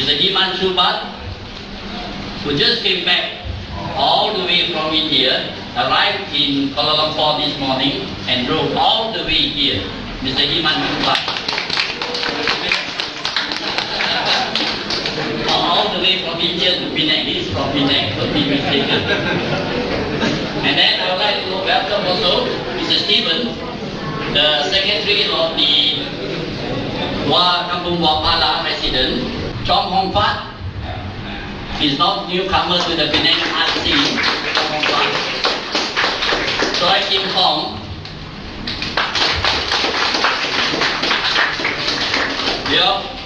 Mr. Himanshu Bhatt, who just came back all the way from India, arrived in Kuala Lumpur this morning and drove all the way here. Mr. Himanshu Bhatt. All the way from India to Penang. He is from Penang, so be mistaken. And then I would like to welcome also Mr. Stephen, the secretary of the Kampung Buah Pala resident. Chong Hong Fat is not newcomer to the Penang art scene. Chong Hong Fat. Choi Kim Hong.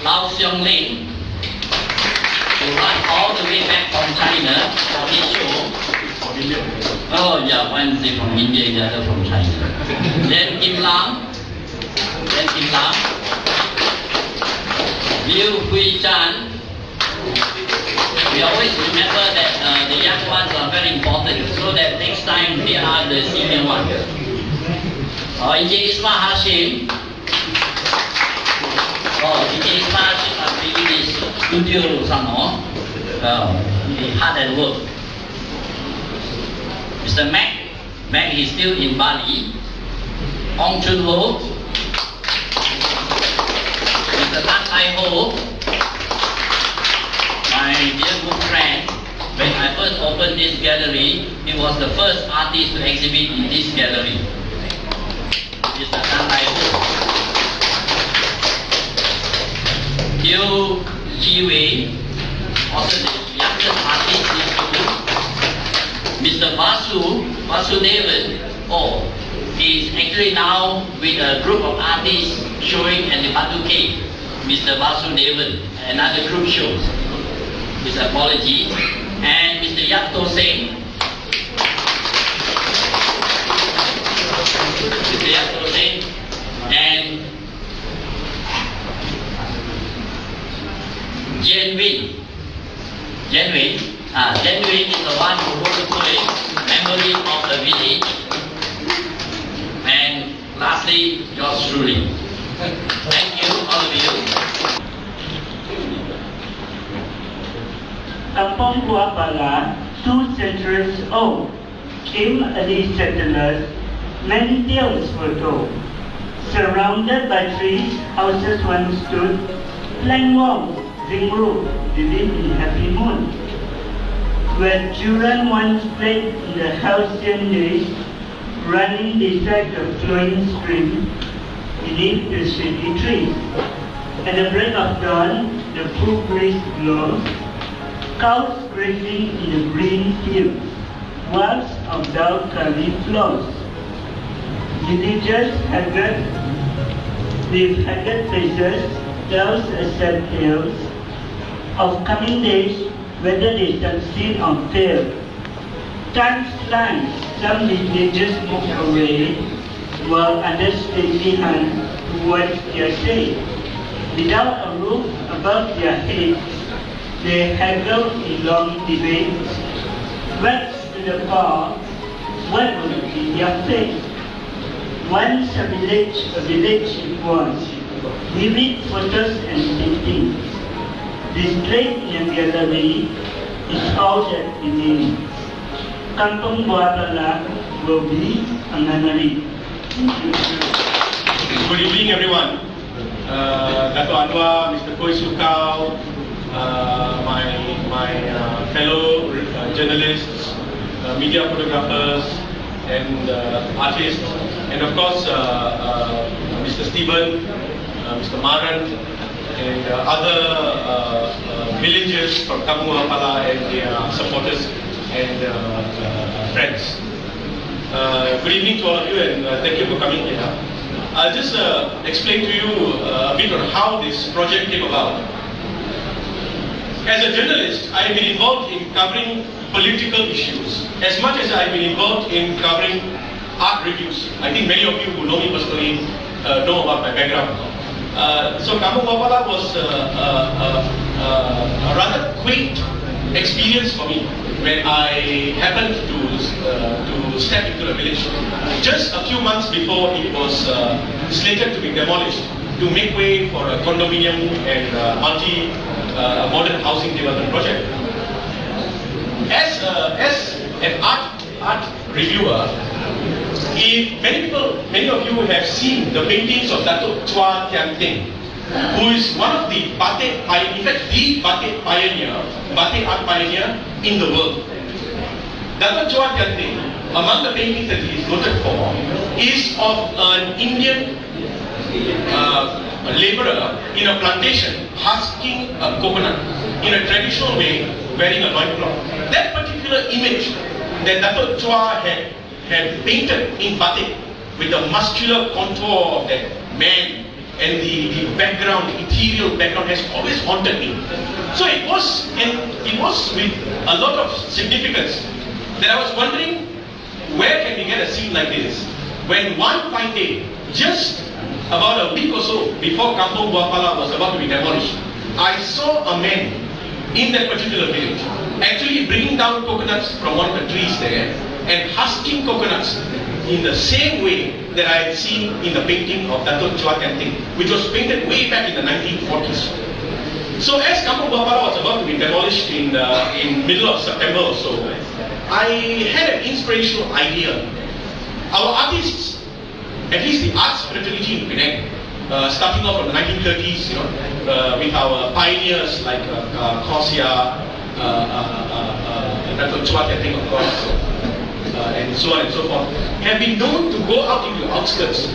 Lau Xiong Ling, who run all the way back from China for this show. Oh yeah, one is from India, the other from China. Then Kim Lam. Liu Hui Chan. We always remember that the young ones are very important, so that next time they are the senior ones. Encik Isma Hashim. Encik Isma Hashim are building this studio somewhere. Hard at work. Mr. Mac is still in Bali. Ong Chun Ho. Mr. Tan Ai Ho. My dear good friend, when I first opened this gallery, he was the first artist to exhibit in this gallery. Mr. Tan Ai Ho. Liu Chi Wei, also the youngest artist in the group. Mr. Vasudevan, he is actually now with a group of artists showing at the Batu Cave. Mr. Vasudevan, another group shows. His apology. And Mr. Yato Singh. Mr. Yato Singh. And Jen Win. Jen Win is the one who wrote the poem, Memory of the Village. And lastly, yours truly. Thank you, all of you. Kampung Buah Pala, 2 centuries old, came early settlers, many tales were told. Surrounded by trees, houses once stood, plank walls, ring roof, living in happy mood. Where children once played in the halcyon days, running beside the flowing stream, beneath the shady trees. At the break of dawn, the cool breeze blows, cows grazing in the green fields, walls of dull-curly flows. Villagers haggard, with haggard faces, tells a sad tales of coming days, whether they succeed or fail. Time flies, some villagers move away, while others stay behind towards their day. Without a roof above their heads, they haggle in long debates. What's to the far? What will be their fate? Once a village it was. Vivid photos and paintings, displayed in a gallery, is all that remains. Kampung Buah Pala will be a memory. Good evening, everyone. Dato' Anwar, Mr. Koi Sukau, my fellow journalists, media photographers, and artists, and of course Mr. Stephen, Mr. Maran, and other villagers from Kampung Buah Pala and their supporters and friends. Good evening to all of you, and thank you for coming here. I'll just explain to you a bit on how this project came about. As a journalist, I've been involved in covering political issues as much as I've been involved in covering art reviews. I think many of you who know me personally know about my background. So Kampung Buah Pala was a rather quaint experience for me when I happened to step into the village. Just a few months before it was slated to be demolished to make way for a condominium and a modern housing development project. As an art reviewer, if many of you have seen the paintings of Datuk Chua Tian Ting, who is one of the batik pioneer, in fact the batik art pioneer in the world. Datuk Chua Tian Ting, among the paintings that he is noted for, is of an Indian laborer in a plantation husking a coconut in a traditional way, wearing a loincloth. That particular image that Datuk Chua had painted in batik, with the muscular contour of that man and the background, the ethereal background, has always haunted me. So it was with a lot of significance that I was wondering, where can we get a scene like this? When one fine day, just about a week or so before Kampung Buah Pala was about to be demolished, I saw a man in that particular village actually bringing down coconuts from one of the trees there and husking coconuts in the same way that I had seen in the painting of Datuk Chua Tian Ting, which was painted way back in the 1940s. So as Kampung Buah Pala was about to be demolished in middle of September or so, I had an inspirational idea. Our artists, at least the arts fraternity in Penang, starting off from the 1930s, with our pioneers like Kosia, Datuk Chua Tian Ting, of course, and so on and so forth, have been known to go out into the outskirts.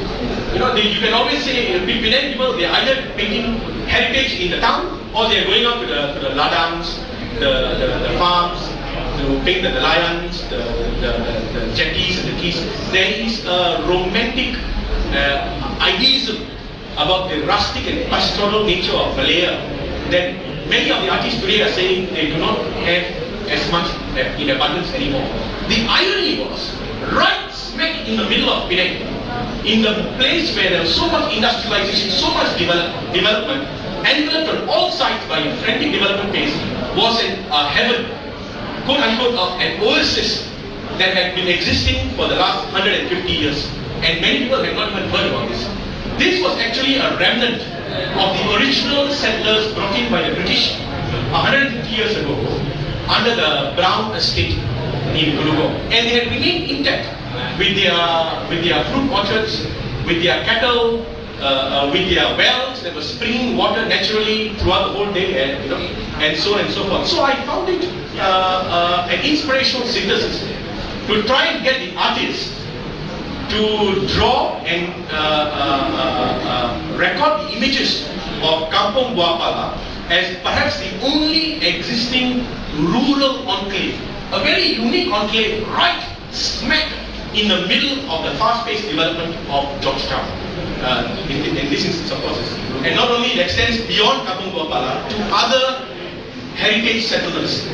You can always say, Penang people, they are either painting heritage in the town, or they are going out to the ladams, the farms, to paint the lions, the jetties and the quays. There is a romantic idealism about the rustic and pastoral nature of Malaya that many of the artists today are saying they do not have as much in abundance anymore. The irony was, right smack in the middle of Penang, in the place where there was so much industrialization, so much development, enveloped on all sides by a frantic development pace, was a heaven, quote unquote, of an oasis that had been existing for the last 150 years. And many people had not even heard about this. This was actually a remnant of the original settlers brought in by the British 150 years ago under the Brown Estate in Gulugong. And they had remained intact with their fruit orchards, with their cattle, with their wells that were springing water naturally throughout the whole day, and so on and so forth. So I found it an inspirational synthesis to try and get the artists to draw and record the images of Kampung Buah Pala as perhaps the only existing rural enclave, a very unique enclave right smack in the middle of the fast-paced development of Georgetown. In this instance, of course, and not only it extends beyond Kampung Buah Pala to other heritage settlements,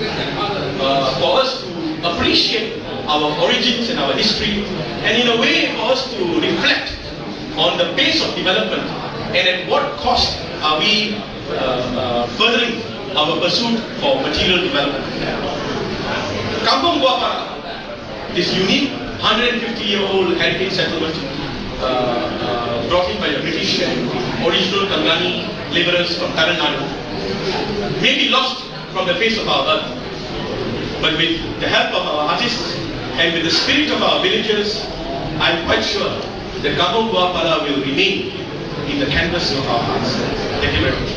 for us to appreciate our origins and our history, and in a way for us to reflect on the pace of development and at what cost are we furthering our pursuit for material development. Kampung Buah Pala, this unique 150-year-old heritage settlement brought in by the British and original Kangani laborers from Tamil Nadu, may be lost from the face of our earth. But with the help of our artists and with the spirit of our villagers, I'm quite sure that Kampung Buah Pala will remain in the canvas of our hearts. Thank you very much.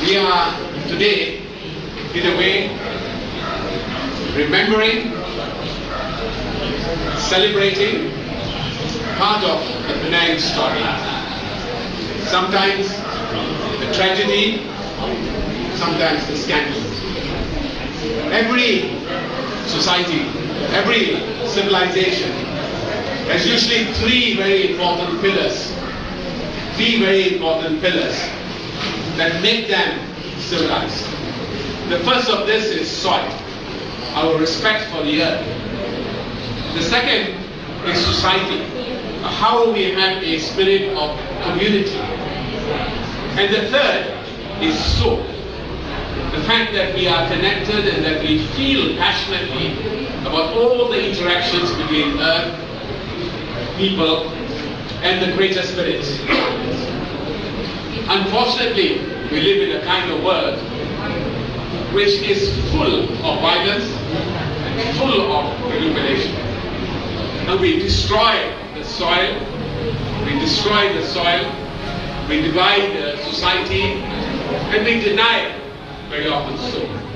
We are today, in a way, remembering, celebrating part of the Penang story. Sometimes the tragedy, sometimes the scandal. Every society, every civilization has usually three very important pillars that make them civilized. The first of this is soil, our respect for the earth. The second is society, how we have a spirit of community. And the third is soul, the fact that we are connected and that we feel passionately about all the interactions between earth, people, and the greater spirits. Unfortunately, we live in a kind of world which is full of violence and full of manipulation. And we destroy the soil, we divide the society, and we deny very often so.